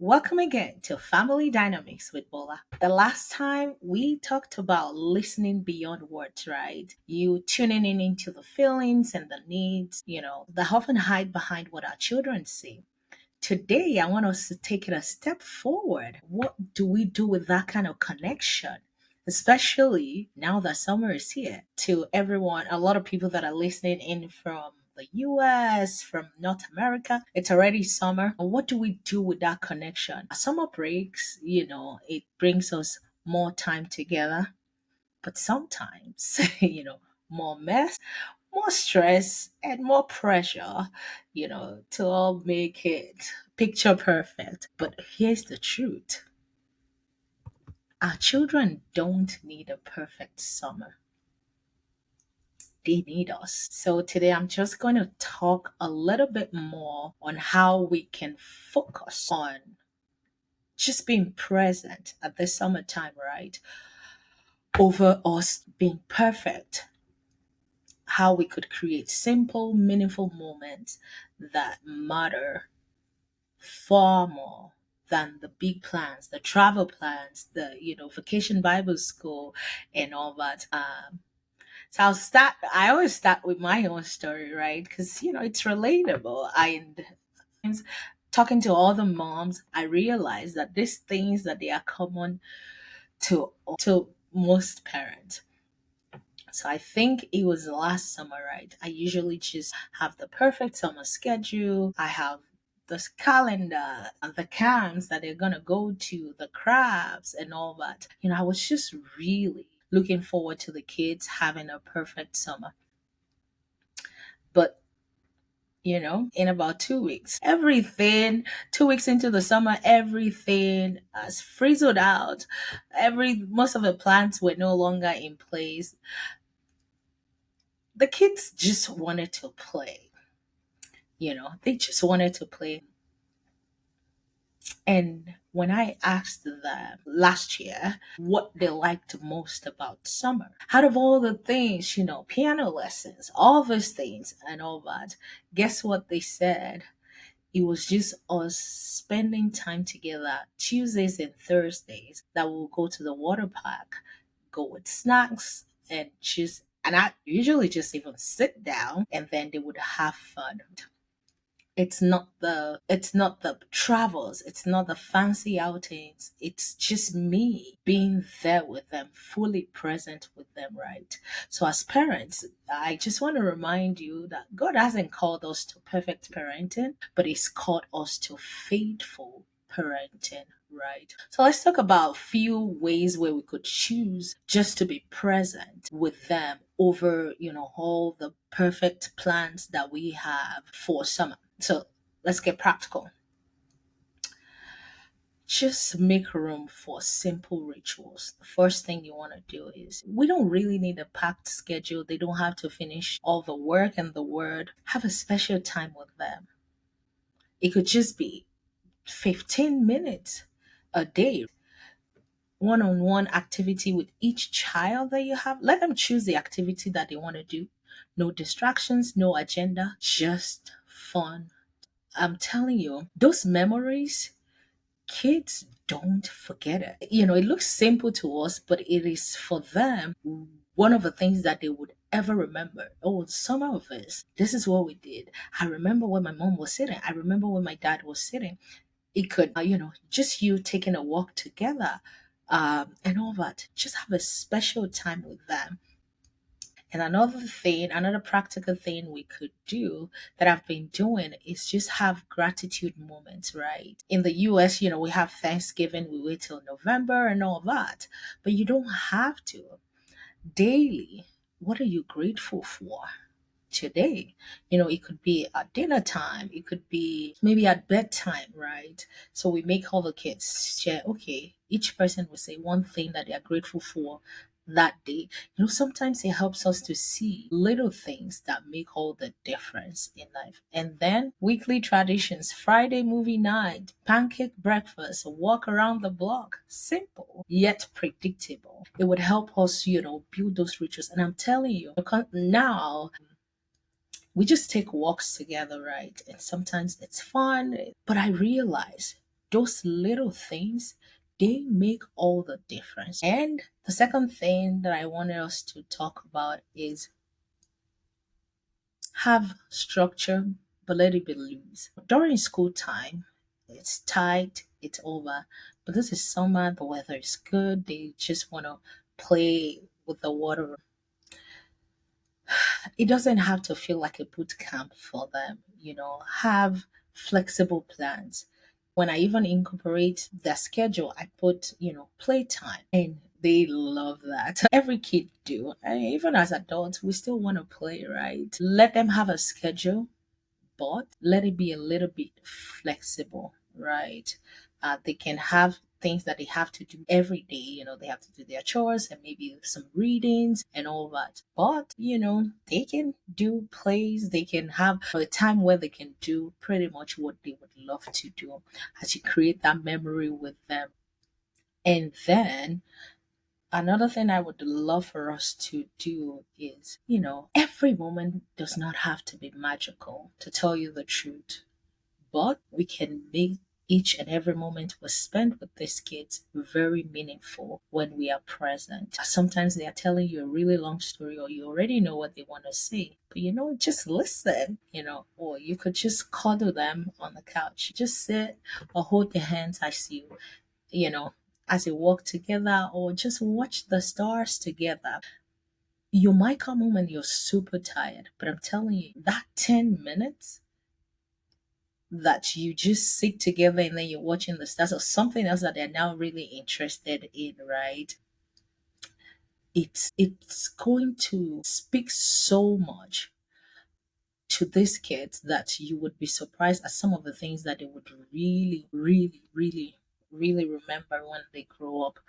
Welcome again to Family Dynamics with Bola. The last time we talked about listening beyond words, right? You tuning in into the feelings and the needs, that often hide behind what our children say. Today, I want us to take it a step forward. What do we do with that kind of connection? Especially now that summer is here, to everyone, a lot of people that are listening in from the US, from North America, it's already summer. What do we do with that connection? Summer breaks, it brings us more time together, but sometimes, more mess, more stress, and more pressure, to all make it picture perfect. But here's the truth: our children don't need a perfect summer, they need us. So today I'm just going to talk a little bit more on how we can focus on just being present at the summertime, right? Over us being perfect, how we could create simple, meaningful moments that matter far more than the big plans, the travel plans, the vacation Bible school, and all that. So I'll start. I always start with my own story, right? Because it's relatable. And talking to all the moms, I realized that these things that they are common to most parents. So I think it was last summer, right? I usually just have the perfect summer schedule. I have this calendar and the camps that they're gonna go to, the crafts and all that. I was just really looking forward to the kids having a perfect summer. But in about 2 weeks, 2 weeks into the summer, everything has frizzled out. Most of the plants were no longer in place. The kids just wanted to play. They just wanted to play. And when I asked them last year what they liked most about summer, out of all the things, piano lessons, all those things and all that, guess what they said? It was just us spending time together Tuesdays and Thursdays that we'll go to the water park, go with snacks and I usually just even sit down and then they would have fun. It's not the travels, it's not the fancy outings, it's just me being there with them, fully present with them, right? So as parents, I just want to remind you that God hasn't called us to perfect parenting, but he's called us to faithful parenting, right? So let's talk about a few ways where we could choose just to be present with them over all the perfect plans that we have for summer. So let's get practical. Just make room for simple rituals. The first thing you want to do is we don't really need a packed schedule. They don't have to finish all the work and the word. Have a special time with them. It could just be 15 minutes a day, one on one activity with each child that you have. Let them choose the activity that they want to do. No distractions, no agenda, just fun. I'm telling you, those memories, kids don't forget it. It looks simple to us, but it is for them one of the things that they would ever remember. Oh, some of us, this is what we did. I remember when my mom was sitting. I remember when my dad was sitting. It could, just you taking a walk together, and all that. Just have a special time with them. And another practical thing we could do that I've been doing is just have gratitude moments, right? In the US, we have Thanksgiving, we wait till November and all that. But you don't have to. Daily, what are you grateful for? Today, it could be at dinner time, it could be maybe at bedtime, right? So we make all the kids share. Okay, each person will say one thing that they are grateful for that day. Sometimes it helps us to see little things that make all the difference in life. And then weekly traditions: Friday movie night, pancake breakfast, a walk around the block. Simple yet predictable. It would help us build those rituals. And I'm telling you, because now we just take walks together, right? And sometimes it's fun. But I realize Those little things, they make all the difference. And the second thing that I wanted us to talk about is have structure, but let it be loose. During school time, it's tight, it's over. But this is summer, the weather is good, they just want to play with the water. It doesn't have to feel like a boot camp for them, have flexible plans. When I even incorporate their schedule, I put, playtime, and they love that. Every kid do. And even as adults, we still want to play, right? Let them have a schedule, but let it be a little bit flexible, right? They can have things that they have to do every day. They have to do their chores and maybe some readings and all that. But, they can do plays, they can have a time where they can do pretty much what they would love to do as you create that memory with them. And then another thing I would love for us to do is, every moment does not have to be magical, to tell you the truth, but we can make each and every moment we spend with these kids very meaningful when we are present. Sometimes they are telling you a really long story, or you already know what they want to say, but just listen, or you could just cuddle them on the couch, just sit or hold their hands as you know, as you walk together, or just watch the stars together. You might come home and you're super tired, but I'm telling you, that 10 minutes that you just sit together and then you're watching the stars or something else that they're now really interested in, right? It's going to speak so much to these kids that you would be surprised at some of the things that they would really, really, really, really remember when they grow up.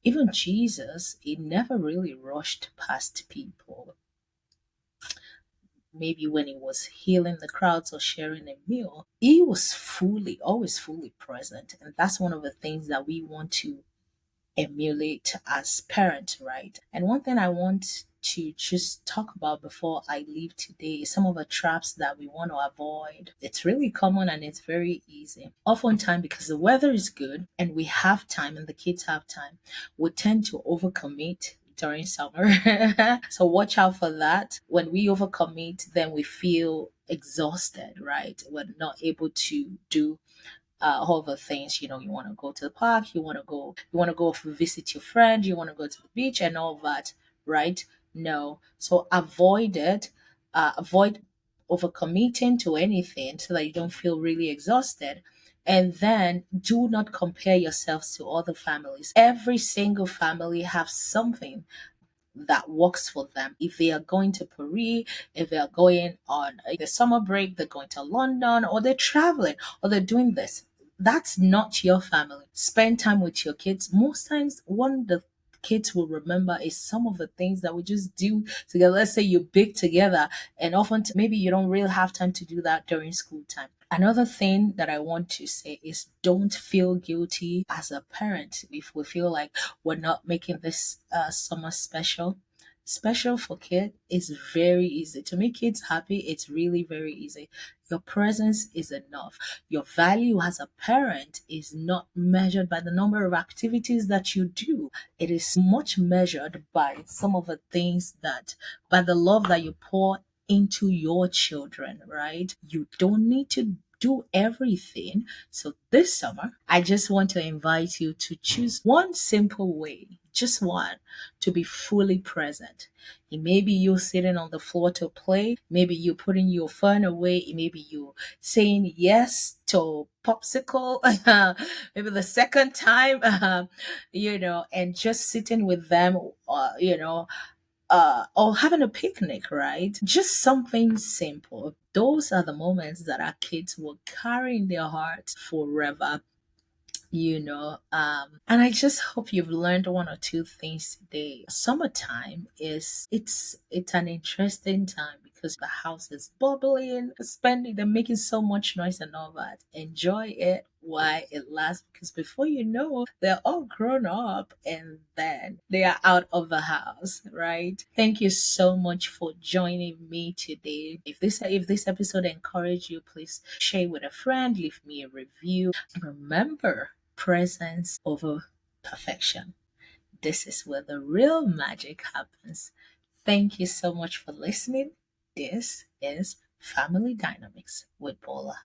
Even Jesus, he never really rushed past people. Maybe when he was healing the crowds or sharing a meal, he was always fully present. And that's one of the things that we want to emulate as parents, right? And one thing I want to just talk about before I leave today is some of the traps that we want to avoid. It's really common and it's very easy. Oftentimes, because the weather is good and we have time and the kids have time, we tend to overcommit during summer. So watch out for that. When we overcommit, then we feel exhausted, right? We're not able to do all the things. You want to go to the park, you want to go visit your friend, you want to go to the beach and all that, right? No, so avoid it. Avoid overcommitting to anything so that you don't feel really exhausted. And then do not compare yourselves to other families. Every single family have something that works for them. If they are going to Paris, if they are going on the summer break, they're going to London, or they're traveling, or they're doing this. That's not your family. Spend time with your kids. Most times, one the kids will remember is some of the things that we just do together. Let's say you bake together, and often maybe you don't really have time to do that during school time. Another thing that I want to say is don't feel guilty as a parent if we feel like we're not making this summer special. Special for kids is very easy. To make kids happy, it's really very easy. Your presence is enough. Your value as a parent is not measured by the number of activities that you do. It is much measured by some of the things by the love that you pour into your children, right? You don't need to do everything. So this summer, I just want to invite you to choose one simple way, just one, to be fully present. It may be you sitting on the floor to play, maybe you putting your phone away, it may be you saying yes to popsicle, maybe the second time, and just sitting with them, or having a picnic, right? Just something simple. Those are the moments that our kids will carry in their hearts forever. And I just hope you've learned one or two things today. Summertime is it's an interesting time because the house is bubbling, spending, they're making so much noise and all that. Enjoy it why it lasts, because before you know, they're all grown up and then they are out of the house, right? Thank you so much for joining me today. If this episode encouraged you, please share with a friend, leave me a review. Remember, presence over perfection. This is where the real magic happens. Thank you so much for listening. This is Family Dynamics with Paula.